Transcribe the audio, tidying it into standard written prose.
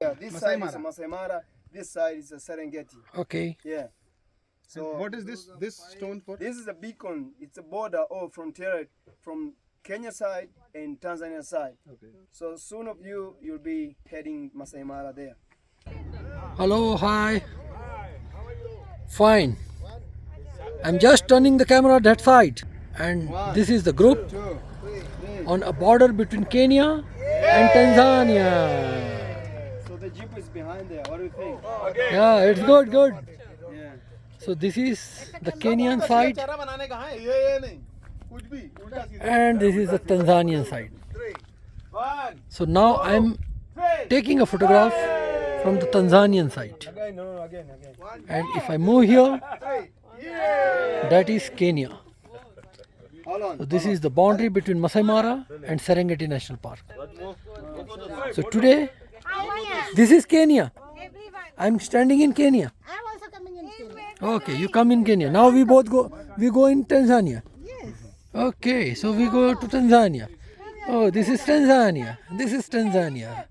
Yeah, this side is Maasai Mara, this side is the Serengeti. Okay. Yeah. So What is this stone for? this is a beacon. It's a border or frontier from Kenya side and Tanzania side. Okay. So soon of you'll be heading Maasai Mara there. Hello, hi. Fine. I'm just turning the camera that side. And this is the group 2, 3. on a border between Kenya and Tanzania. So the jeep is behind there. What do you think? Yeah, it's good, good. Yeah. So this is the Kenyan side and this is the Tanzanian side. So now I'm taking a photograph from the Tanzanian side. Again, no, again. And if I move here, that is Kenya. Hold on. So this is the boundary between Maasai Mara and Serengeti National Park. So today, this is Kenya. I'm standing in Kenya. I'm also coming in Kenya. Okay, you come in Kenya. Now we both go in Tanzania. Yes. Okay, so we go to Tanzania. Oh, this is Tanzania. This is Tanzania.